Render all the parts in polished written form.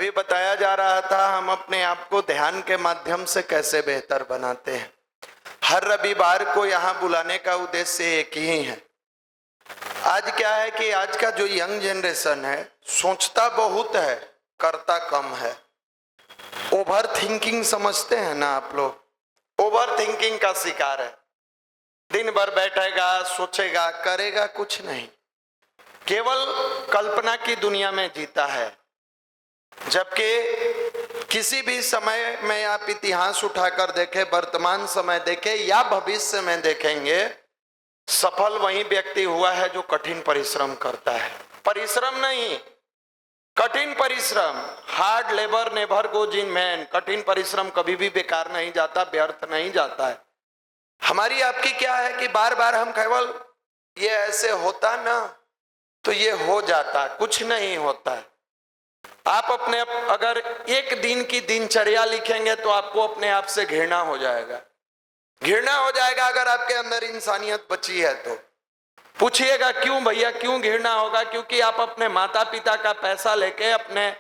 अभी बताया जा रहा था हम अपने आप को ध्यान के माध्यम से कैसे बेहतर बनाते हैं। हर रविवार को यहाँ बुलाने का उद्देश्य एक ही है। आज क्या है कि आज का जो यंग जनरेशन है सोचता बहुत है, करता कम है। ओवर थिंकिंग समझते हैं ना आप लोग? ओवर थिंकिंग का शिकार है। दिन भर बैठेगा, सोचेगा, करेगा कुछ नहीं, केवल कल्पना की दुनिया में जीता है। जबकि किसी भी समय में आप इतिहास उठाकर देखें, वर्तमान समय देखें या भविष्य में देखेंगे, सफल वही व्यक्ति हुआ है जो कठिन परिश्रम करता है। परिश्रम नहीं, कठिन परिश्रम। Hard labour never goes in vain. कठिन परिश्रम कभी भी बेकार नहीं जाता, व्यर्थ नहीं जाता है। हमारी आपकी क्या है कि बार बार हम केवल ये ऐसे होता ना तो ये हो जाता, कुछ नहीं होता है। आप अपने अगर एक दिन की दिनचर्या लिखेंगे तो आपको अपने आप से घृणा हो जाएगा। घृणा हो जाएगा अगर आपके अंदर इंसानियत बची है तो। पूछिएगा क्यों भैया, क्यों घृणा होगा? क्योंकि आप अपने माता पिता का पैसा लेके, अपने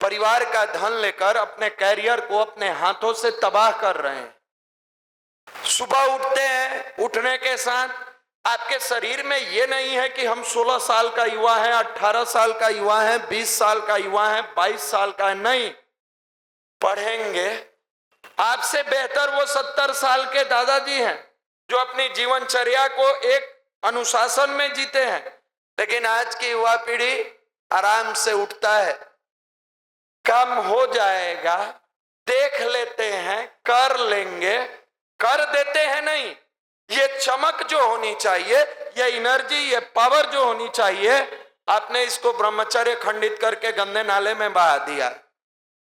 परिवार का धन लेकर अपने कैरियर को अपने हाथों से तबाह कर रहे हैं। सुबह उठते हैं, उठने के साथ आपके शरीर में ये नहीं है कि हम 16 साल का युवा है, 18 साल का युवा है, 20 साल का युवा है, 22 साल का है। नहीं, पढ़ेंगे। आपसे बेहतर वो 70 साल के दादाजी हैं जो अपनी जीवनचर्या को एक अनुशासन में जीते हैं। लेकिन आज की युवा पीढ़ी आराम से उठता है, कम हो जाएगा, देख लेते हैं, कर लेंगे, कर देते हैं। नहीं, ये चमक जो होनी चाहिए, ये एनर्जी, ये पावर जो होनी चाहिए, आपने इसको ब्रह्मचर्य खंडित करके गंदे नाले में बहा दिया।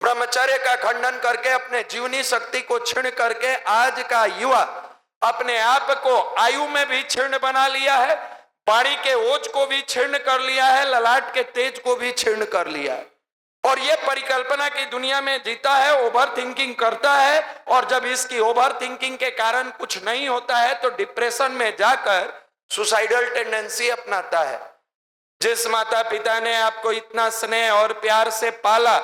ब्रह्मचर्य का खंडन करके अपने जीवनी शक्ति को छीण करके आज का युवा अपने आप को आयु में भी छीर्ण बना लिया है, वाणी के ओज को भी छीर्ण कर लिया है, ललाट के तेज को भी छीर्ण कर लिया है, और ये परिकल्पना की दुनिया में जीता है, ओवर थिंकिंग करता है। और जब इसकी ओवर थिंकिंग के कारण कुछ नहीं होता है तो डिप्रेशन में जाकर सुसाइडल टेंडेंसी अपनाता है। जिस माता पिता ने आपको इतना स्नेह और प्यार से पाला,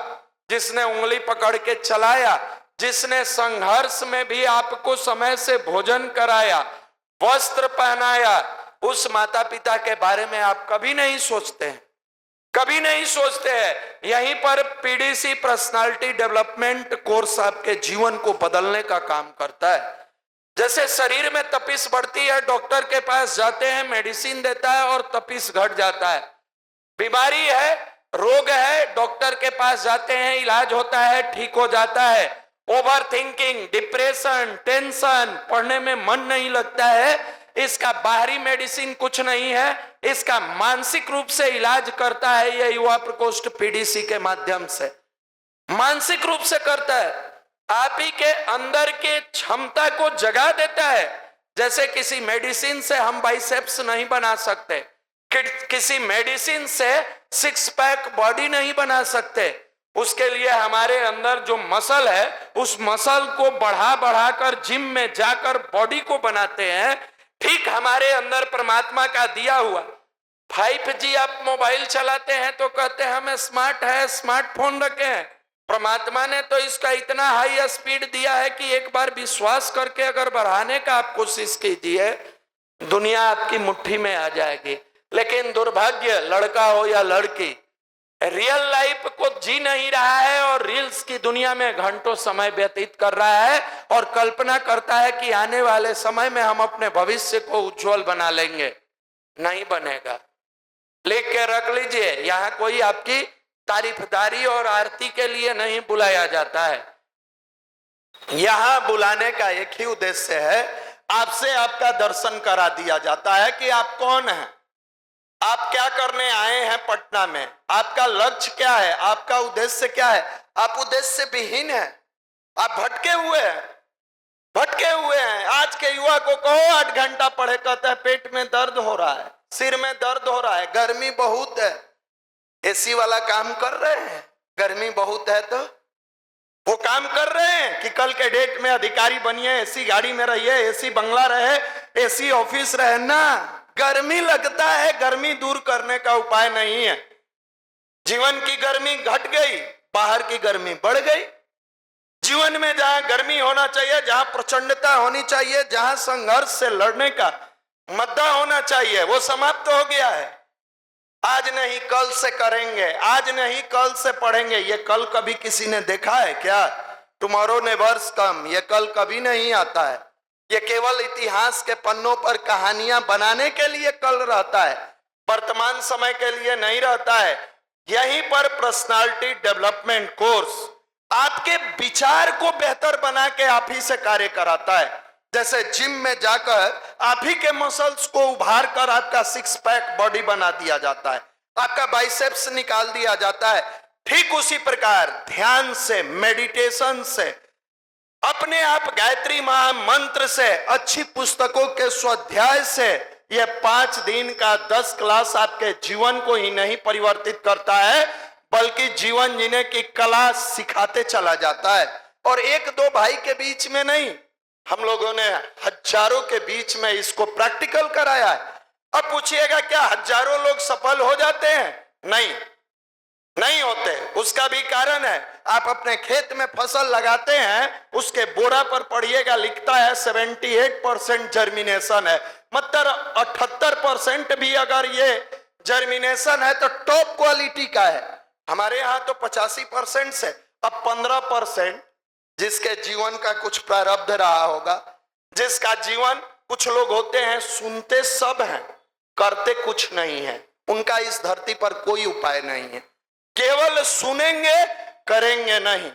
जिसने उंगली पकड़ के चलाया, जिसने संघर्ष में भी आपको समय से भोजन कराया, वस्त्र पहनाया, उस माता पिता के बारे में आप कभी नहीं सोचते हैं, कभी नहीं सोचते हैं। यहीं पर पीडीसी पर्सनालिटी डेवलपमेंट कोर्स आपके जीवन को बदलने का काम करता है। जैसे शरीर में तपिश बढ़ती है, डॉक्टर के पास जाते हैं, मेडिसिन देता है और तपिश घट जाता है। बीमारी है, रोग है, डॉक्टर के पास जाते हैं, इलाज होता है, ठीक हो जाता है। ओवर थिंकिंग, डिप्रेशन, टेंशन, पढ़ने में मन नहीं लगता है, इसका बाहरी मेडिसिन कुछ नहीं है, इसका मानसिक रूप से इलाज करता है यह युवा प्रकोष्ठ पीडीसी के माध्यम से। मानसिक रूप से करता है, आप ही के अंदर के क्षमता को जगा देता है। जैसे किसी मेडिसिन से हम बाइसेप्स नहीं बना सकते, किसी मेडिसिन से सिक्स पैक बॉडी नहीं बना सकते, उसके लिए हमारे अंदर जो मसल है उस मसल को बढ़ा बढ़ाकर जिम में जाकर बॉडी को बनाते हैं। ठीक हमारे अंदर परमात्मा का दिया हुआ 5G आप मोबाइल चलाते हैं तो कहते हैं हमें स्मार्ट है, स्मार्टफोन रखे हैं। परमात्मा ने तो इसका इतना हाई स्पीड दिया है कि एक बार विश्वास करके अगर बढ़ाने का आप कोशिश कीजिए, दुनिया आपकी मुट्ठी में आ जाएगी। लेकिन दुर्भाग्य, लड़का हो या लड़की, रियल लाइफ को जी नहीं रहा है और रील्स की दुनिया में घंटों समय व्यतीत कर रहा है और कल्पना करता है कि आने वाले समय में हम अपने भविष्य को उज्जवल बना लेंगे। नहीं बनेगा। लिख के रख लीजिए, यहां कोई आपकी तारीफदारी और आरती के लिए नहीं बुलाया जाता है। यहां बुलाने का एक ही उद्देश्य है, आपसे आपका दर्शन करा दिया जाता है कि आप कौन हैं, आप क्या करने आए हैं पटना में, आपका लक्ष्य क्या है, आपका उद्देश्य क्या है। आप उद्देश्य विहीन हैं, आप भटके हुए हैं, भटके हुए हैं। आज के युवा को कहो 8 घंटा पढ़े, कहता है पेट में दर्द हो रहा है, सिर में दर्द हो रहा है, गर्मी बहुत है। एसी वाला काम कर रहे हैं, गर्मी बहुत है तो वो काम कर रहे हैं कि कल के डेट में अधिकारी बनिए, एसी गाड़ी में रहिए, एसी बंगला रहे, एसी ऑफिस रहे ना। गर्मी लगता है, गर्मी दूर करने का उपाय नहीं है। जीवन की गर्मी घट गई, बाहर की गर्मी बढ़ गई। जीवन में जहां गर्मी होना चाहिए, जहां प्रचंडता होनी चाहिए, जहां संघर्ष से लड़ने का मुद्दा होना चाहिए, वो समाप्त हो गया है। आज नहीं कल से करेंगे, आज नहीं कल से पढ़ेंगे, ये कल कभी किसी ने देखा है क्या? टुमारो नेवर्स कम, ये कल कभी नहीं आता है। ये केवल इतिहास के पन्नों पर कहानियां बनाने के लिए कल रहता है, वर्तमान समय के लिए नहीं रहता है। यहीं पर पर्सनालिटी डेवलपमेंट कोर्स आपके विचार को बेहतर बना के आप ही से कार्य कराता है। जैसे जिम में जाकर आप ही के मसल्स को उभार कर आपका सिक्स पैक बॉडी बना दिया जाता है, आपका बाइसेप्स निकाल दिया जाता है। ठीक उसी प्रकार ध्यान से, मेडिटेशन से, अपने आप गायत्री महामंत्र से, अच्छी पुस्तकों के स्वाध्याय से, यह 5 दिन का 10 क्लास आपके जीवन को ही नहीं परिवर्तित करता है, बल्कि जीवन जीने की कला सिखाते चला जाता है। और एक दो भाई के बीच में नहीं, हम लोगों ने हजारों के बीच में इसको प्रैक्टिकल कराया है। अब पूछिएगा क्या हजारों लोग सफल हो जाते हैं? नहीं होते। उसका भी कारण है, आप अपने खेत में फसल लगाते हैं, उसके बोरा पर पढ़िएगा लिखता है 78% जर्मिनेशन है, मतलब 78% भी अगर ये जर्मिनेशन है तो टॉप क्वालिटी का है। हमारे यहाँ तो 85% से। अब 15% जिसके जीवन का कुछ प्रारब्ध रहा होगा, जिसका जीवन, कुछ लोग होते हैं सुनते सब हैं, करते कुछ नहीं है, उनका इस धरती पर कोई उपाय नहीं है। केवल सुनेंगे, करेंगे नहीं।